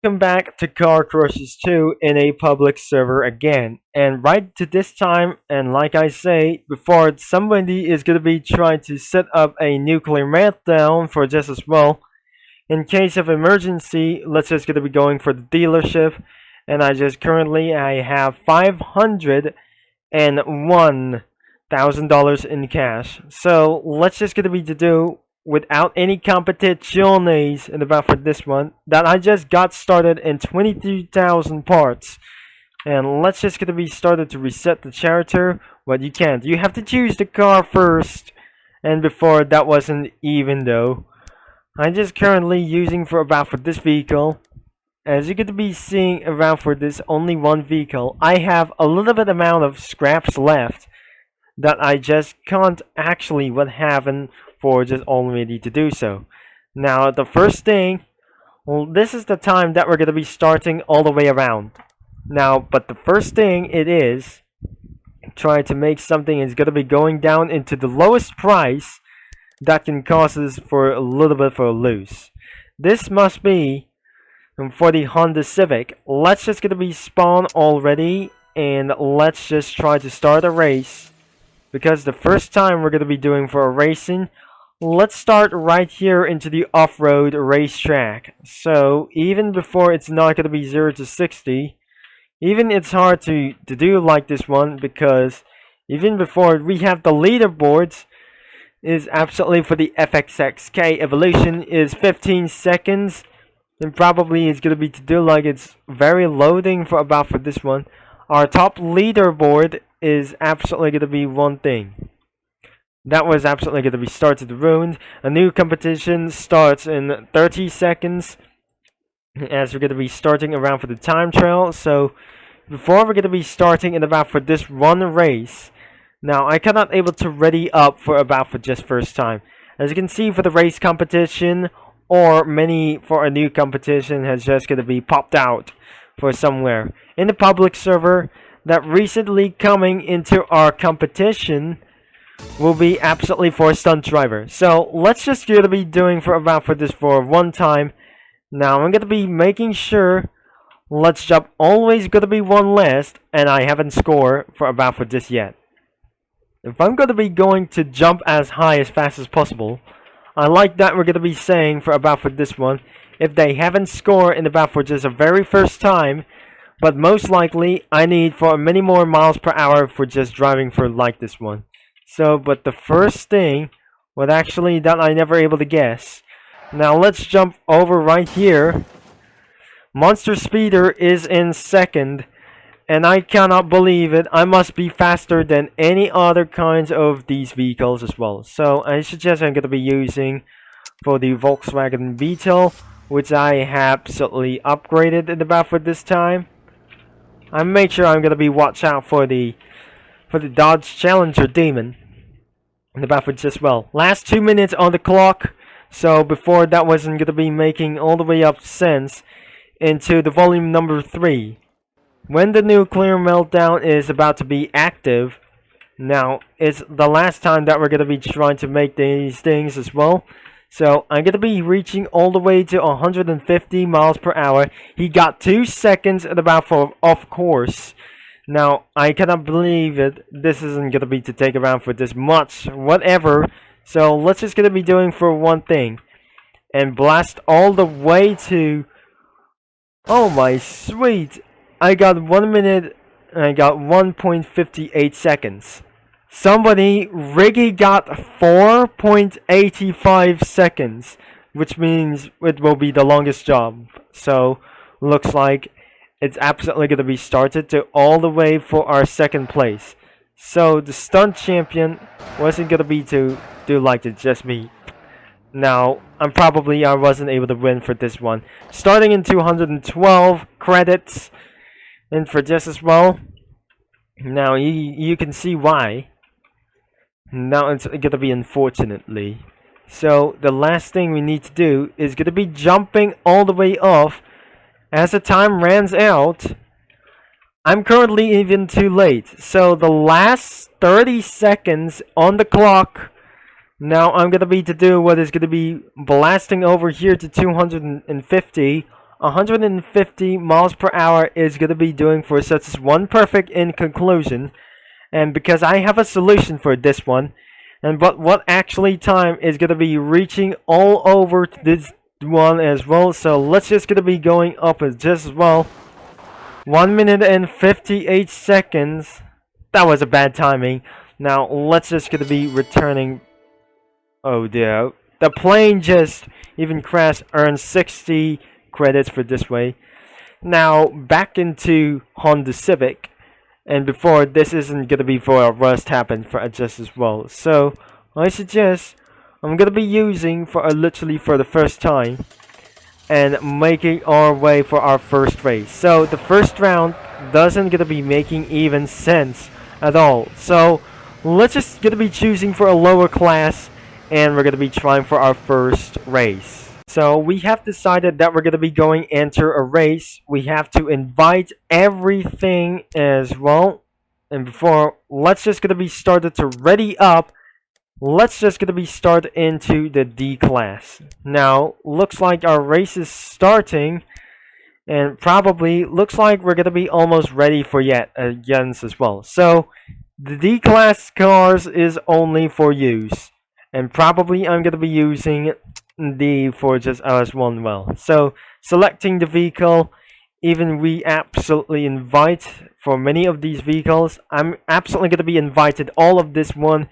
Welcome back to Car Crushes 2 in a public server again. And right to this time, and like I say before, somebody is going to be trying to set up a nuclear meltdown for just as well. In case of emergency, let's just going to be going for the dealership. And I have $501,000 in cash. So let's just going to be to do without any competitions in about for this one that I just got started in 22,000 parts. And let's just gonna be started to reset the character. But you can't. You have to choose the car first. And before that wasn't even though. I'm just currently using for about for this vehicle. As you're gonna be seeing around for this only one vehicle, I have a little bit amount of scraps left that I just can't actually what happened for just already to do so. Now the first thing, well, this is the time that we're gonna be starting all the way around. Now, but the first thing it is trying to make something is gonna be going down into the lowest price that can cause us for a little bit for a lose. This must be for the Honda Civic. Let's just gonna be spawn already and let's just try to start a race because the first time we're gonna be doing for a racing. Let's start right here into the off-road racetrack. So even before it's not going to be 0 to 60, even it's hard to do like this one because even before we have the leaderboards is absolutely for the FXXK evolution is 15 seconds and probably it's going to be to do like it's very loading for about for this one. Our top leaderboard is absolutely going to be one thing. That was absolutely going to be started ruined. A new competition starts in 30 seconds. As we're going to be starting around for the time trial. So before we're going to be starting in about for this one race. Now I cannot able to ready up for about for just first time. As you can see for the race competition or many for a new competition has just going to be popped out for somewhere. In the public server that recently coming into our competition will be absolutely for a stunt driver. So let's just gonna be doing for about for this for one time. Now I'm gonna be making sure let's jump always gonna be one last and I haven't scored for about for this yet. If I'm gonna be going to jump as high as fast as possible, I like that we're gonna be saying for about for this one if they haven't scored in about for just a very first time, but most likely I need for many more miles per hour for just driving for like this one. So, but the first thing, what actually that I never able to guess. Now let's jump over right here. Monster Speeder is in second, and I cannot believe it. I must be faster than any other kinds of these vehicles as well. So I suggest I'm going to be using for the Volkswagen Beetle, which I have absolutely upgraded in about for this time. I make sure I'm going to be watch out for the Dodge Challenger Demon in the Baffert as well. Last 2 minutes on the clock, so before that wasn't going to be making all the way up sense into the volume number 3. When the nuclear meltdown is about to be active, now it's the last time that we're going to be trying to make these things as well. So I'm going to be reaching all the way to 150 miles per hour. He got 2 seconds at about for off course. Now, I cannot believe it. This isn't going to be to take around for this much. Whatever. So, let's just going to be doing for one thing. And blast all the way to... Oh my sweet. I got 1 minute. And I got 1.58 seconds. Somebody, Riggy got 4.85 seconds. Which means it will be the longest job. So, looks like... It's absolutely going to be started to all the way for our second place. So the stunt champion wasn't going to be to do like it just me. Now, I wasn't able to win for this one. Starting in 212 credits. And for this as well. Now, you can see why. Now it's going to be unfortunately. So the last thing we need to do is going to be jumping all the way off. As the time runs out, I'm currently even too late. So the last 30 seconds on the clock. Now I'm going to be to do what is going to be blasting over here to 250 150 miles per hour is going to be doing for such as one perfect in conclusion. And because I have a solution for this one, and but what actually time is going to be reaching all over this one as well. So let's just going to be going up as just as well. 1 minute and 58 seconds. That was a bad timing. Now let's just going to be returning. Oh dear. The plane just even crashed, earned 60 credits for this way. Now back into Honda Civic. And before, this isn't going to be for a rust happen for just as well. So I suggest I'm going to be using for literally for the first time. And making our way for our first race. So the first round doesn't going to be making even sense at all. So let's just going to be choosing for a lower class. And we're going to be trying for our first race. So we have decided that we're going to be going enter a race. We have to invite everything as well. And before, let's just going to be started to ready up. Let's just going to be start into the D class. Now, looks like our race is starting. And probably looks like we're going to be almost ready for yet again as well. So, the D class cars is only for use. And probably I'm going to be using the for just as one well. So selecting the vehicle, even we absolutely invite for many of these vehicles. I'm absolutely going to be invited all of this one.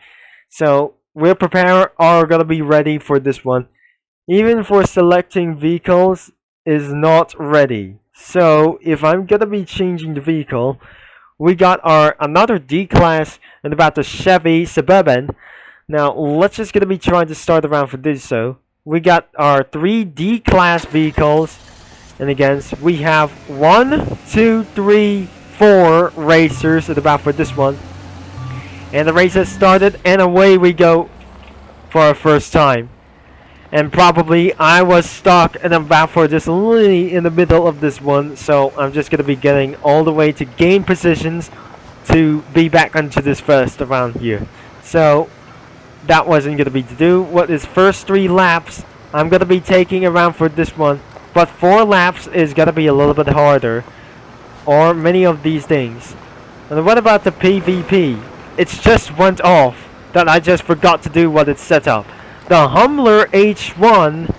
So we're prepared are going to be ready for this one. Even for selecting vehicles is not ready. So if I'm going to be changing the vehicle, we got our another D class and about the Chevy Suburban. Now, let's just going to be trying to start around for this. So, we got our 3 D class vehicles. And again, we have 1, 2, 3, 4 racers at about for this one. And the race has started, and away we go for our first time. And probably I was stuck and about for just literally in the middle of this one. So, I'm just going to be getting all the way to gain positions to be back onto this first around here. So, that wasn't going to be to do. What is first 3 laps, I'm going to be taking around for this one. But 4 laps is going to be a little bit harder. Or many of these things. And what about the PvP? It's just went off. That I just forgot to do what it's set up. The Humbler H1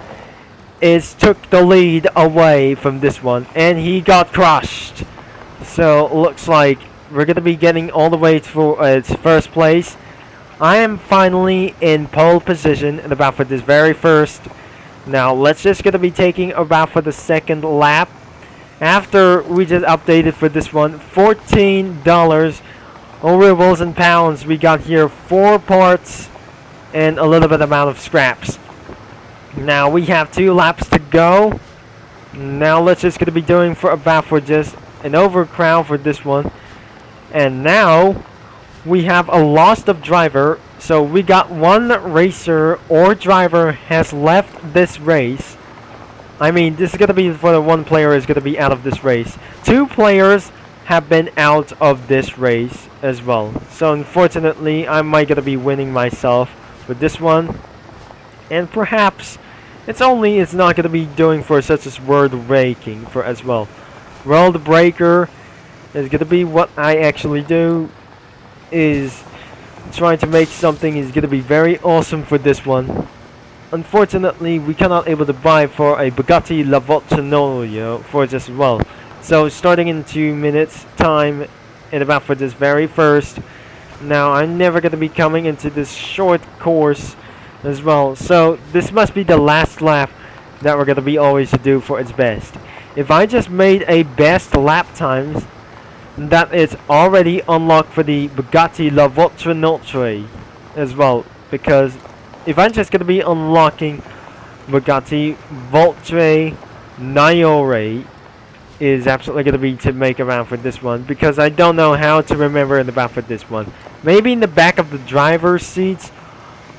took the lead away from this one. And he got crushed. So looks like we're going to be getting all the way to its first place. I am finally in pole position and about for this very first. Now let's just gonna be taking about for the second lap. After we just updated for this one, $14 over wheels and pounds. We got here 4 parts and a little bit amount of scraps. Now we have 2 laps to go. Now let's just gonna be doing for about for just an overcrowd for this one. And now we have a loss of driver, so we got 1 racer or driver has left this race. I mean, this is going to be for the 1 player is going to be out of this race. 2 players have been out of this race as well. So unfortunately, I might going to be winning myself with this one. And perhaps it's not going to be doing for such as world breaking for as well. World breaker is going to be what I actually do. Is trying to make something is going to be very awesome for this one. Unfortunately, we cannot able to buy for a Bugatti La Voltinoio for this as well. So starting in 2 minutes time and about for this very first. Now I'm never going to be coming into this short course as well. So this must be the last lap that we're going to be always to do for its best. If I just made a best lap times, that is already unlocked for the Bugatti La Voltinoio as well, because if I'm just going to be unlocking Bugatti Voltinoio is absolutely going to be to make around for this one, because I don't know how to remember in the back for this one. Maybe in the back of the driver's seats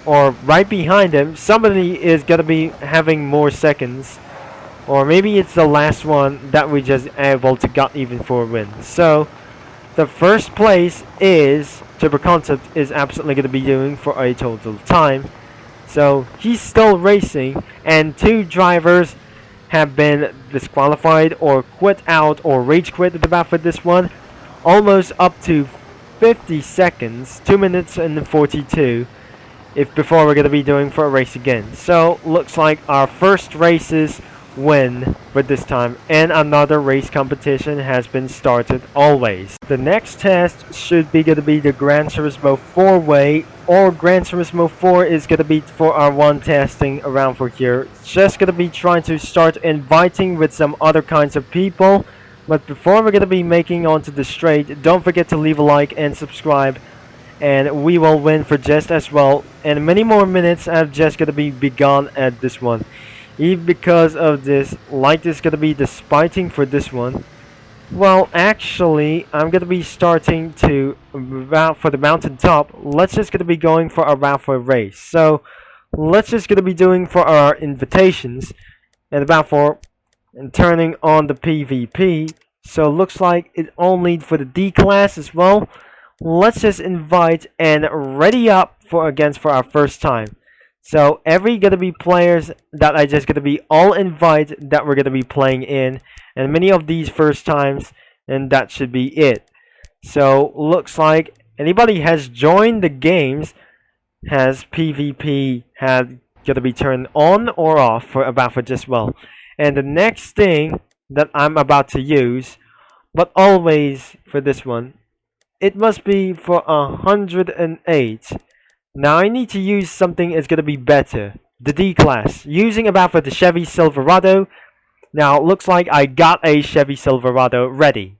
or right behind him, somebody is going to be having more seconds. Or maybe it's the last one that we just able to got even for a win. So, the first place is Turbo Concept is absolutely going to be doing for a total time. So, he's still racing, and 2 drivers have been disqualified or quit out or rage quit about for this one. Almost up to 50 seconds, 2 minutes and 42 if before we're going to be doing for a race again. So looks like our first races win for this time, and another race competition has been started always. The next test should be going to be the Gran Turismo 4-way, or Gran Turismo 4 is going to be for our one testing around for here. Just going to be trying to start inviting with some other kinds of people. But before we're going to be making onto the straight, don't forget to leave a like and subscribe, and we will win for just as well. And many more minutes have just going to be begun at this one. Even because of this, light is going to be the spiting for this one. Well, actually, I'm going to be starting to route for the mountaintop. Let's just going to be going for a route for a race. So, let's just going to be doing for our invitations and about for and turning on the PvP. So, looks like it only for the D class as well. Let's just invite and ready up for against for our first time. So every gonna be players that I just gonna be all invite that we're gonna be playing in, and many of these first times, and that should be it. So looks like anybody has joined the games has PvP had gonna be turned on or off for about for just well. And the next thing that I'm about to use, but always for this one, it must be for 108. Now I need to use something that's gonna be better. The D class. Using about for the Chevy Silverado. Now it looks like I got a Chevy Silverado ready.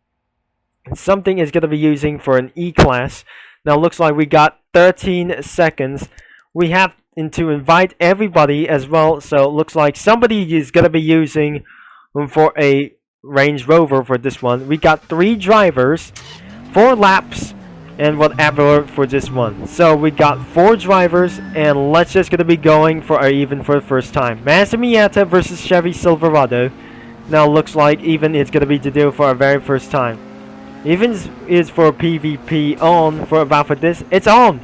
Something is gonna be using for an E class. Now it looks like we got 13 seconds. We have to invite everybody as well. So it looks like somebody is gonna be using for a Range Rover for this one. We got 3 drivers, 4 laps, and whatever for this one. So we got 4 drivers, and let's just gonna be going for even for the first time. Mazda Miata versus Chevy Silverado. Now looks like even it's gonna be to do for our very first time. Even is for PvP on for about for this. It's on.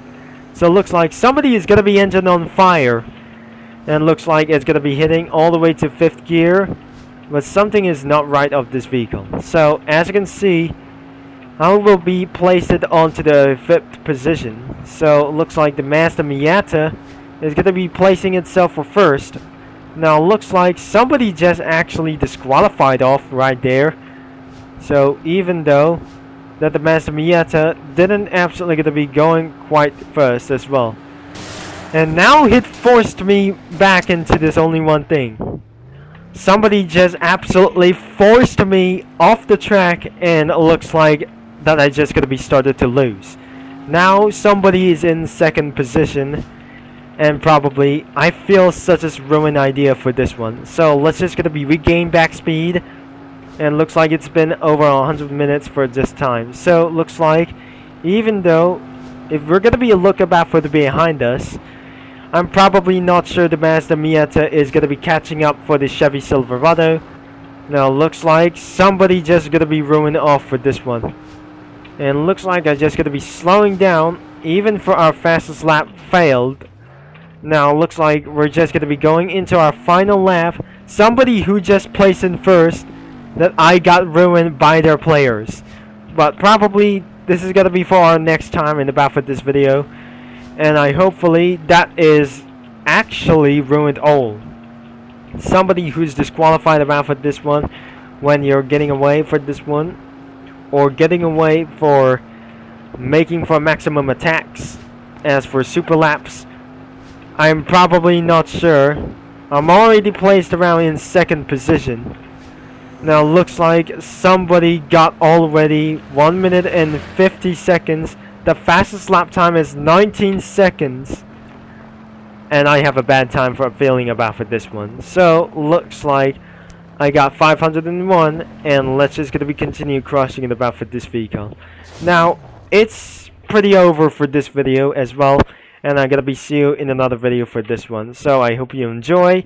So looks like somebody is gonna be engine on fire, and looks like it's gonna be hitting all the way to 5th gear, but something is not right of this vehicle. So as you can see, I will be placed it onto the 5th position. So it looks like the Mazda Miata is going to be placing itself for first. Now looks like somebody just actually disqualified off right there. So even though that the Mazda Miata didn't absolutely going to be going quite first as well. And now it forced me back into this only one thing. Somebody just absolutely forced me off the track, and it looks like that I just gonna be started to lose. Now somebody is in 2nd position, and probably I feel such a ruined idea for this one. So let's just gonna be regain back speed, and looks like it's been over 100 minutes for this time. So looks like even though if we're gonna be a look about for the behind us, I'm probably not sure the Mazda Miata is gonna be catching up for the Chevy Silverado. Now looks like somebody just gonna be ruined off for this one. And looks like I'm just going to be slowing down, even for our fastest lap failed. Now looks like we're just going to be going into our final lap. Somebody who just placed in first, that I got ruined by their players. But probably this is going to be for our next time in about for this video. And I hopefully that is actually ruined all. Somebody who's disqualified about for this one when you're getting away for this one. Or getting away for making for maximum attacks. As for super laps, I'm probably not sure. I'm already placed around in 2nd position. Now looks like somebody got already 1 minute and 50 seconds. The fastest lap time is 19 seconds. And I have a bad time for feeling about for this one. So looks like I got 501, and let's just gonna be continue crushing it about for this vehicle. Now it's pretty over for this video as well, and I'm gonna be see you in another video for this one. So I hope you enjoy,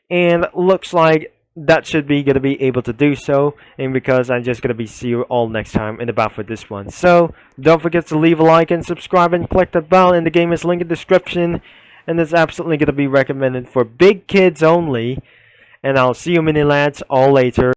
and looks like that should be gonna be able to do so, and because I'm just gonna be see you all next time in about for this one. So don't forget to leave a like and subscribe and click the bell, and the game is linked in the description, and it's absolutely gonna be recommended for big kids only. and I'll see you mini lads all later.